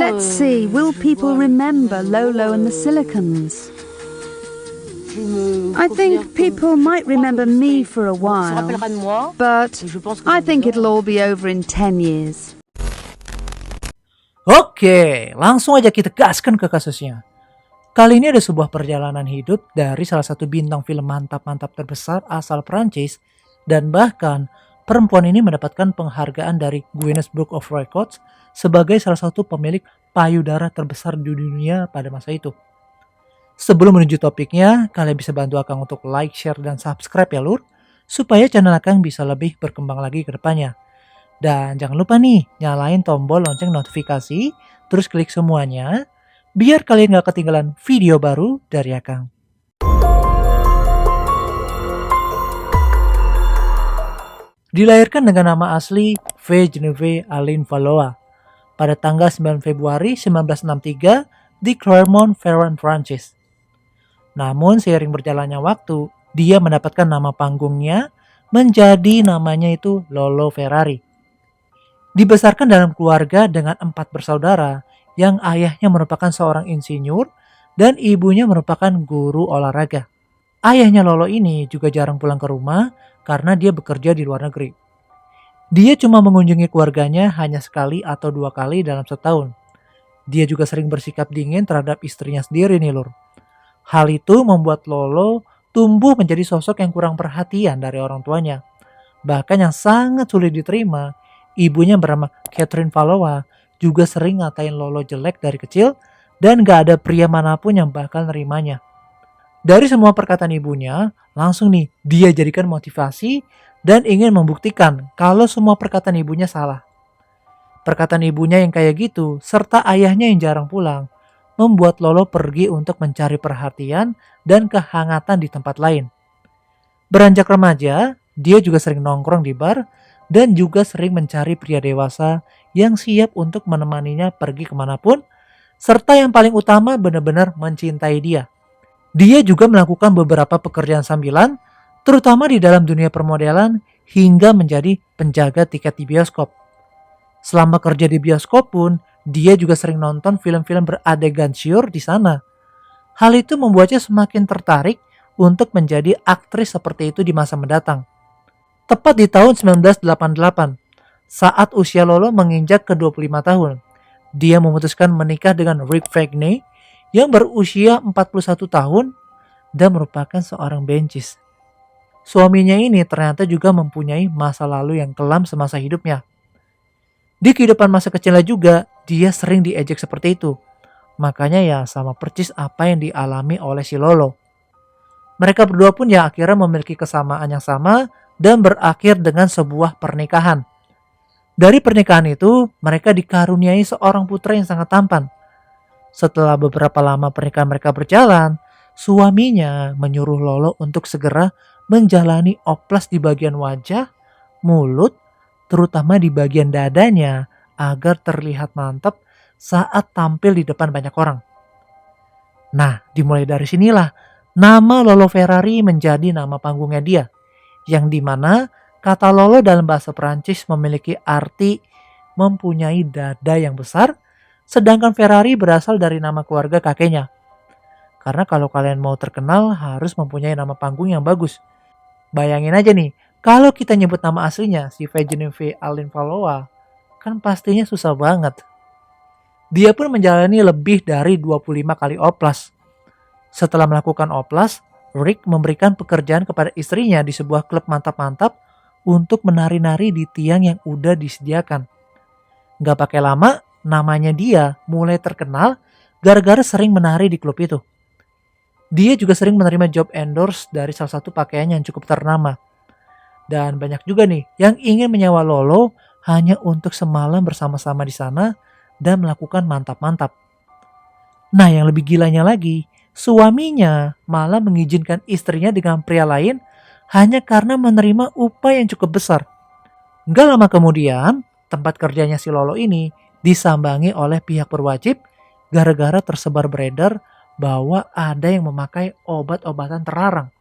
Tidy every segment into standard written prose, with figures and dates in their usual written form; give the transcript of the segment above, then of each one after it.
Let's see, will people remember Lolo and the Silicons? I think people might remember me for a while, but I think it'll all be over in 10 years. Oke, langsung aja kita gaskan ke kasusnya. Kali ini ada sebuah perjalanan hidup dari salah satu bintang film mantap-mantap terbesar asal Prancis, dan bahkan perempuan ini mendapatkan penghargaan dari Guinness Book of Records sebagai salah satu pemilik payudara terbesar di dunia pada masa itu. Sebelum menuju topiknya, kalian bisa bantu Akang untuk like, share, dan subscribe ya lur, supaya channel Akang bisa lebih berkembang lagi ke depannya. Dan jangan lupa nih, nyalain tombol lonceng notifikasi, terus klik semuanya, biar kalian gak ketinggalan video baru dari Akang. Dilahirkan dengan nama asli V. Genevieve Aline Valois pada tanggal 9 Februari 1963 di Clermont-Ferrand, Prancis. Namun seiring berjalannya waktu, dia mendapatkan nama panggungnya menjadi namanya itu Lolo Ferrari. Dibesarkan dalam keluarga dengan 4 bersaudara yang ayahnya merupakan seorang insinyur dan ibunya merupakan guru olahraga. Ayahnya Lolo ini juga jarang pulang ke rumah karena dia bekerja di luar negeri. Dia cuma mengunjungi keluarganya hanya sekali atau 2 kali dalam setahun. Dia juga sering bersikap dingin terhadap istrinya sendiri nih lur. Hal itu membuat Lolo tumbuh menjadi sosok yang kurang perhatian dari orang tuanya. Bahkan yang sangat sulit diterima, ibunya bernama Catherine Valois juga sering ngatain Lolo jelek dari kecil dan gak ada pria manapun yang bakal nerimanya. Dari semua perkataan ibunya, langsung nih dia jadikan motivasi dan ingin membuktikan kalau semua perkataan ibunya salah. Perkataan ibunya yang kayak gitu, serta ayahnya yang jarang pulang, membuat Lolo pergi untuk mencari perhatian dan kehangatan di tempat lain. Beranjak remaja, dia juga sering nongkrong di bar dan juga sering mencari pria dewasa yang siap untuk menemaninya pergi kemanapun, serta yang paling utama benar-benar mencintai dia. Dia juga melakukan beberapa pekerjaan sambilan, terutama di dalam dunia permodelan hingga menjadi penjaga tiket di bioskop. Selama kerja di bioskop pun, dia juga sering nonton film-film beradegan syur di sana. Hal itu membuatnya semakin tertarik untuk menjadi aktris seperti itu di masa mendatang. Tepat di tahun 1988, saat usia Lolo menginjak ke 25 tahun, dia memutuskan menikah dengan Rick Fagné yang berusia 41 tahun dan merupakan seorang bencis. Suaminya ini ternyata juga mempunyai masa lalu yang kelam semasa hidupnya. Di kehidupan masa kecilnya juga, dia sering diejek seperti itu. Makanya ya sama persis apa yang dialami oleh si Lolo. Mereka berdua pun ya akhirnya memiliki kesamaan yang sama dan berakhir dengan sebuah pernikahan. Dari pernikahan itu, mereka dikaruniai seorang putra yang sangat tampan. Setelah beberapa lama pernikahan mereka berjalan, suaminya menyuruh Lolo untuk segera menjalani oplas di bagian wajah, mulut, terutama di bagian dadanya agar terlihat mantap saat tampil di depan banyak orang. Nah, dimulai dari sinilah nama Lolo Ferrari menjadi nama panggungnya dia, yang dimana kata Lolo dalam bahasa Perancis memiliki arti mempunyai dada yang besar, sedangkan Ferrari berasal dari nama keluarga kakeknya. Karena kalau kalian mau terkenal harus mempunyai nama panggung yang bagus. Bayangin aja nih, kalau kita nyebut nama aslinya si V. Genevieve Aline Valois, kan pastinya susah banget. Dia pun menjalani lebih dari 25 kali oplas. Setelah melakukan oplas, Rick memberikan pekerjaan kepada istrinya di sebuah klub mantap-mantap untuk menari-nari di tiang yang udah disediakan. Gak pakai lama, namanya dia mulai terkenal gara-gara sering menari di klub itu. Dia juga sering menerima job endorse dari salah satu pakaian yang cukup ternama. Dan banyak juga nih yang ingin menyewa Lolo hanya untuk semalam bersama-sama di sana dan melakukan mantap-mantap. Nah yang lebih gilanya lagi, suaminya malah mengizinkan istrinya dengan pria lain hanya karena menerima upah yang cukup besar. Gak lama kemudian, tempat kerjanya si Lolo ini disambangi oleh pihak berwajib gara-gara tersebar beredar bahwa ada yang memakai obat-obatan terlarang.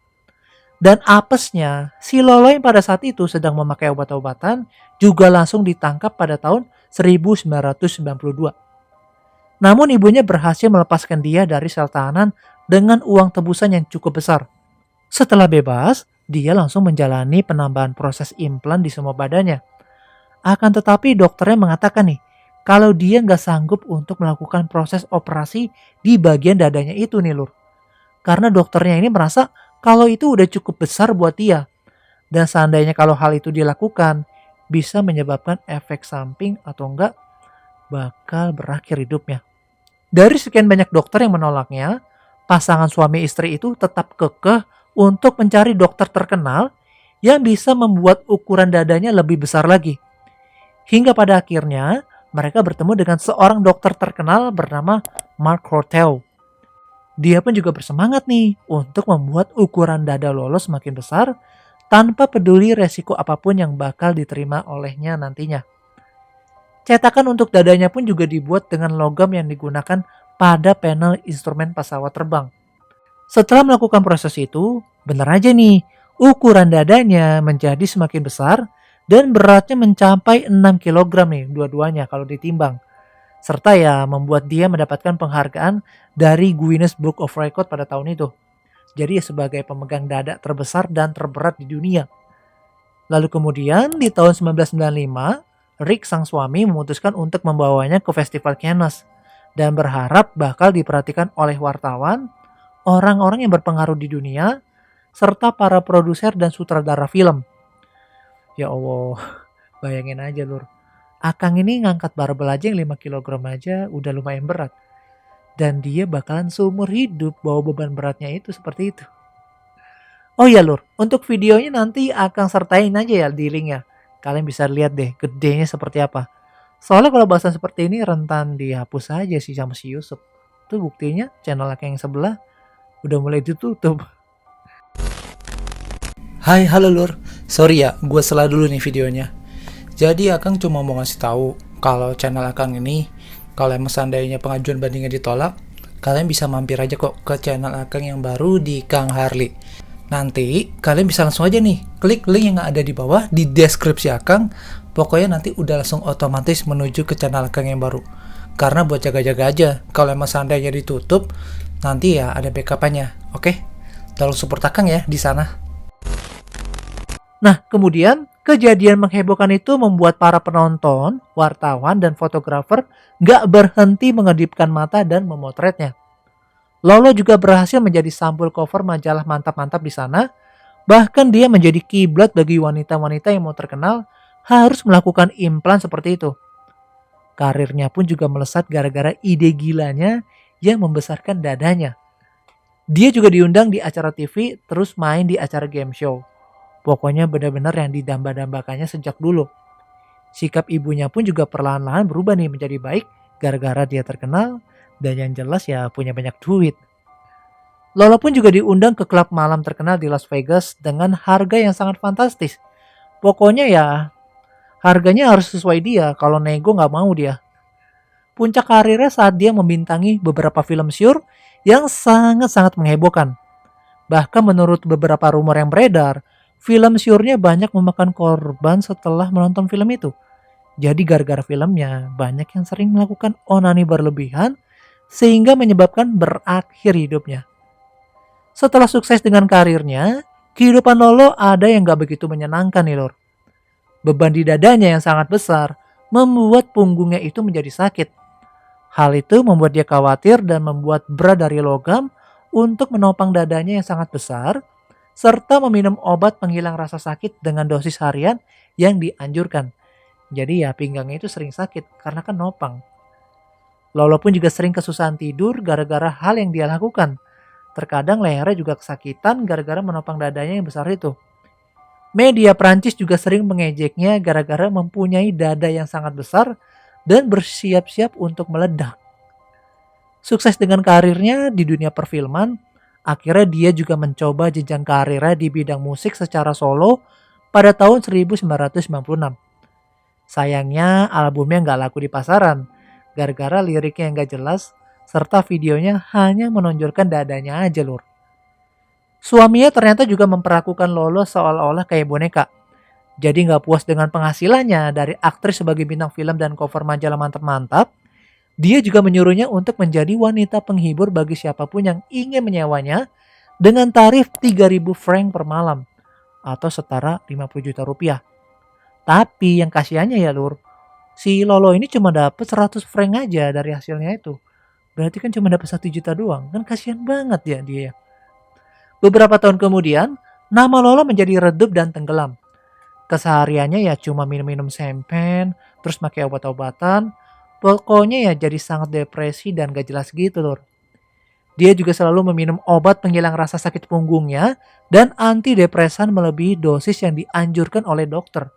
Dan apesnya, si Lolo yang pada saat itu sedang memakai obat-obatan juga langsung ditangkap pada tahun 1992. Namun ibunya berhasil melepaskan dia dari sel tahanan dengan uang tebusan yang cukup besar. Setelah bebas, dia langsung menjalani penambahan proses implan di semua badannya. Akan tetapi dokternya mengatakan nih, kalau dia nggak sanggup untuk melakukan proses operasi di bagian dadanya itu nih lur. Karena dokternya ini merasa kalau itu udah cukup besar buat dia. Dan seandainya kalau hal itu dilakukan, bisa menyebabkan efek samping atau enggak bakal berakhir hidupnya. Dari sekian banyak dokter yang menolaknya, pasangan suami istri itu tetap kekeh untuk mencari dokter terkenal yang bisa membuat ukuran dadanya lebih besar lagi. Hingga pada akhirnya, mereka bertemu dengan seorang dokter terkenal bernama Mark Hortel. Dia pun juga bersemangat nih untuk membuat ukuran dada Lolo semakin besar tanpa peduli resiko apapun yang bakal diterima olehnya nantinya. Cetakan untuk dadanya pun juga dibuat dengan logam yang digunakan pada panel instrumen pesawat terbang. Setelah melakukan proses itu, benar aja nih, ukuran dadanya menjadi semakin besar dan beratnya mencapai 6 kg nih dua-duanya kalau ditimbang. Serta ya membuat dia mendapatkan penghargaan dari Guinness Book of Record pada tahun itu. Jadi sebagai pemegang dada terbesar dan terberat di dunia. Lalu kemudian di tahun 1995, Rick sang suami memutuskan untuk membawanya ke festival Cannes dan berharap bakal diperhatikan oleh wartawan, orang-orang yang berpengaruh di dunia, serta para produser dan sutradara film. Ya Allah, bayangin aja lur. Akang ini ngangkat barbel aja yang 5 kg aja udah lumayan berat. Dan dia bakalan seumur hidup bawa beban beratnya itu seperti itu. Oh ya lur, untuk videonya nanti Akang sertain aja ya di linknya. Kalian bisa lihat deh gedenya seperti apa. Soalnya kalau bahasan seperti ini rentan dihapus aja sih sama si Yusuf. Tuh buktinya channel Akang yang sebelah udah mulai ditutup. Hai, halo lur. Sorry ya, gue salah dulu nih videonya. Jadi Akang cuma mau ngasih tahu kalau channel Akang ini, kalau emang seandainya pengajuan bandingnya ditolak, kalian bisa mampir aja kok ke channel Akang yang baru di Kang Harley. Nanti kalian bisa langsung aja nih klik link yang ada di bawah di deskripsi Akang. Pokoknya nanti udah langsung otomatis menuju ke channel Akang yang baru. Karena buat jaga-jaga aja, kalau emang seandainya ditutup, nanti ya ada backup-nya. Oke? Tolong support Akang ya di sana. Nah, kemudian kejadian menghebohkan itu membuat para penonton, wartawan, dan fotografer gak berhenti mengedipkan mata dan memotretnya. Lolo juga berhasil menjadi sampul cover majalah mantap-mantap di sana. Bahkan dia menjadi kiblat bagi wanita-wanita yang mau terkenal harus melakukan implan seperti itu. Karirnya pun juga melesat gara-gara ide gilanya yang membesarkan dadanya. Dia juga diundang di acara TV, terus main di acara game show. Pokoknya benar-benar yang didamba-dambakannya sejak dulu. Sikap ibunya pun juga perlahan-lahan berubah nih menjadi baik gara-gara dia terkenal dan yang jelas ya punya banyak duit. Lolo pun juga diundang ke klub malam terkenal di Las Vegas dengan harga yang sangat fantastis. Pokoknya ya harganya harus sesuai dia, kalau nego nggak mau dia. Puncak karirnya saat dia membintangi beberapa film syur yang sangat-sangat menghebohkan. Bahkan menurut beberapa rumor yang beredar, film syurnya banyak memakan korban setelah menonton film itu. Jadi gara-gara filmnya, banyak yang sering melakukan onani berlebihan sehingga menyebabkan berakhir hidupnya. Setelah sukses dengan karirnya, kehidupan Lolo ada yang gak begitu menyenangkan nih lor. Beban di dadanya yang sangat besar membuat punggungnya itu menjadi sakit. Hal itu membuat dia khawatir dan membuat berat dari logam untuk menopang dadanya yang sangat besar, serta meminum obat penghilang rasa sakit dengan dosis harian yang dianjurkan. Jadi ya pinggangnya itu sering sakit karena kan nopang. Lolo pun juga sering kesusahan tidur gara-gara hal yang dia lakukan. Terkadang lehernya juga kesakitan gara-gara menopang dadanya yang besar itu. Media Prancis juga sering mengejeknya gara-gara mempunyai dada yang sangat besar dan bersiap-siap untuk meledak. Sukses dengan karirnya di dunia perfilman, akhirnya dia juga mencoba jenjang karirnya di bidang musik secara solo pada tahun 1996. Sayangnya albumnya nggak laku di pasaran, gara-gara liriknya yang nggak jelas, serta videonya hanya menonjolkan dadanya aja lur. Suaminya ternyata juga memperlakukan Lolo seolah-olah kayak boneka. Jadi nggak puas dengan penghasilannya dari aktris sebagai bintang film dan cover majalah mantap-mantap, Dia juga menyuruhnya untuk menjadi wanita penghibur bagi siapapun yang ingin menyewanya dengan tarif 3.000 franc per malam atau setara 50 juta rupiah. Tapi yang kasihannya ya lur, si Lolo ini cuma dapat 100 franc aja dari hasilnya itu. Berarti kan cuma dapat 1 juta doang. Kan kasihan banget ya dia. Beberapa tahun kemudian, nama Lolo menjadi redup dan tenggelam. Kesehariannya ya cuma minum-minum sempen, terus pakai obat-obatan. Pokoknya ya jadi sangat depresi dan gak jelas gitu lur. Dia juga selalu meminum obat penghilang rasa sakit punggungnya dan antidepresan melebihi dosis yang dianjurkan oleh dokter.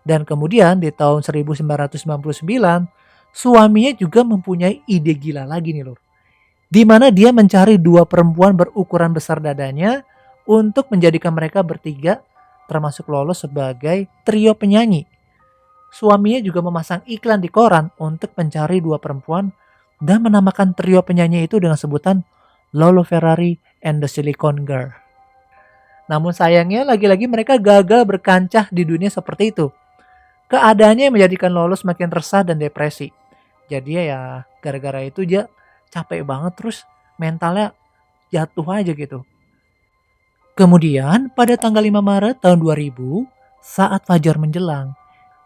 Dan kemudian di tahun 1999, suaminya juga mempunyai ide gila lagi nih lur. Di mana dia mencari 2 perempuan berukuran besar dadanya untuk menjadikan mereka bertiga termasuk Lolo sebagai trio penyanyi. Suaminya juga memasang iklan di koran untuk mencari 2 perempuan dan menamakan trio penyanyi itu dengan sebutan Lolo Ferrari and the Silicon Girl. Namun sayangnya lagi-lagi mereka gagal berkancah di dunia seperti itu. Keadaannya menjadikan Lolo semakin resah dan depresi. Jadi ya gara-gara itu dia capek banget terus mentalnya jatuh aja gitu. Kemudian pada tanggal 5 Maret tahun 2000 saat fajar menjelang,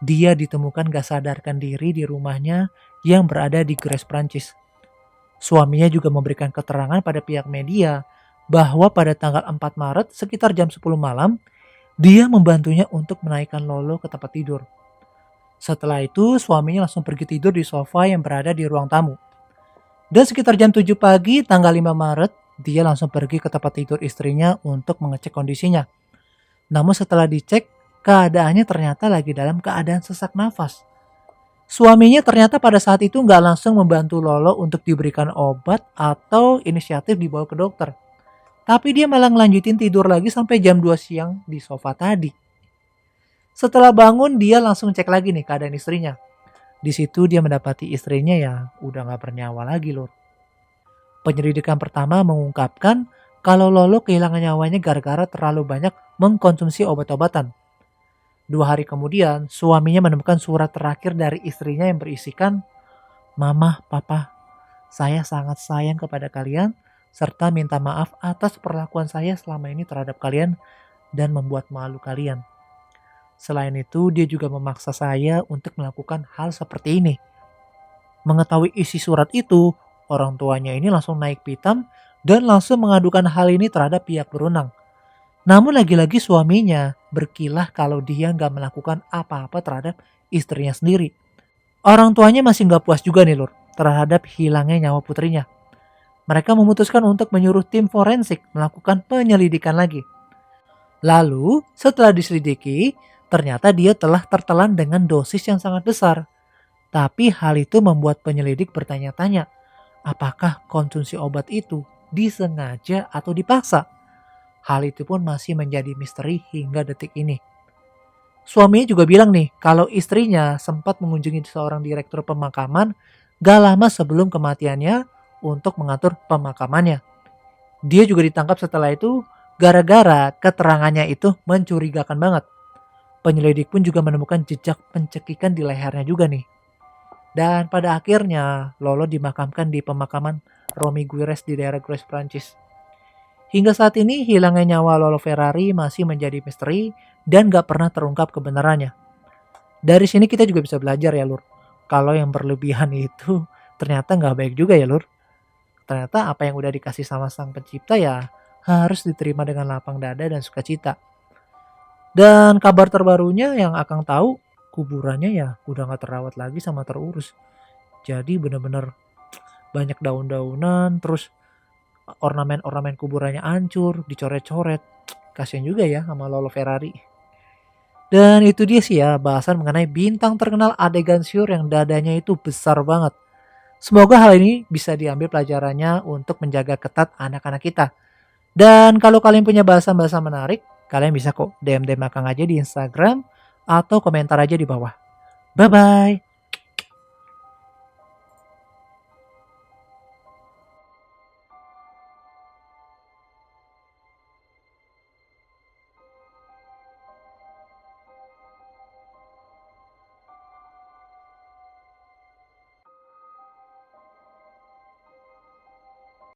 dia ditemukan gak sadarkan diri di rumahnya yang berada di Grasse, Prancis. Suaminya juga memberikan keterangan pada pihak media bahwa pada tanggal 4 Maret sekitar jam 10 malam, dia membantunya untuk menaikkan Lolo ke tempat tidur. Setelah itu suaminya langsung pergi tidur di sofa yang berada di ruang tamu. Dan sekitar jam 7 pagi tanggal 5 Maret, dia langsung pergi ke tempat tidur istrinya untuk mengecek kondisinya. Namun setelah dicek, keadaannya ternyata lagi dalam keadaan sesak nafas. Suaminya ternyata pada saat itu nggak langsung membantu Lolo untuk diberikan obat atau inisiatif dibawa ke dokter. Tapi dia malah ngelanjutin tidur lagi sampai jam 2 siang di sofa tadi. Setelah bangun dia langsung cek lagi nih keadaan istrinya. Di situ dia mendapati istrinya ya udah nggak bernyawa lagi lur. Penyelidikan pertama mengungkapkan kalau Lolo kehilangan nyawanya gara-gara terlalu banyak mengkonsumsi obat-obatan. 2 hari kemudian, suaminya menemukan surat terakhir dari istrinya yang berisikan, "Mama, Papa, saya sangat sayang kepada kalian, serta minta maaf atas perlakuan saya selama ini terhadap kalian dan membuat malu kalian. Selain itu, dia juga memaksa saya untuk melakukan hal seperti ini." Mengetahui isi surat itu, orang tuanya ini langsung naik pitam dan langsung mengadukan hal ini terhadap pihak berwenang. Namun lagi-lagi suaminya berkilah kalau dia nggak melakukan apa-apa terhadap istrinya sendiri. Orang tuanya masih nggak puas juga nih lur terhadap hilangnya nyawa putrinya. Mereka memutuskan untuk menyuruh tim forensik melakukan penyelidikan lagi. Lalu setelah diselidiki, ternyata dia telah tertelan dengan dosis yang sangat besar. Tapi hal itu membuat penyelidik bertanya-tanya, apakah konsumsi obat itu disengaja atau dipaksa? Hal itu pun masih menjadi misteri hingga detik ini. Suaminya juga bilang nih kalau istrinya sempat mengunjungi seorang direktur pemakaman gak lama sebelum kematiannya untuk mengatur pemakamannya. Dia juga ditangkap setelah itu gara-gara keterangannya itu mencurigakan banget. Penyelidik pun juga menemukan jejak pencekikan di lehernya juga nih. Dan pada akhirnya Lolo dimakamkan di pemakaman Romy Guires di daerah Grasse, Prancis. Hingga saat ini hilangnya nyawa Lolo Ferrari masih menjadi misteri dan gak pernah terungkap kebenarannya. Dari sini kita juga bisa belajar ya lur. Kalau yang berlebihan itu ternyata gak baik juga ya lur. Ternyata apa yang udah dikasih sama sang pencipta ya harus diterima dengan lapang dada dan sukacita. Dan kabar terbarunya yang Akang tahu, kuburannya ya udah gak terawat lagi sama terurus. Jadi bener-bener banyak daun-daunan, terus ornamen-ornamen kuburannya hancur, dicoret-coret. Kasian juga ya sama Lolo Ferrari. Dan itu dia sih ya bahasan mengenai bintang terkenal adegan syur yang dadanya itu besar banget. Semoga hal ini bisa diambil pelajarannya untuk menjaga ketat anak-anak kita. Dan kalau kalian punya bahasan-bahasan menarik, kalian bisa kok DM Akang aja di Instagram atau komentar aja di bawah. Bye-bye.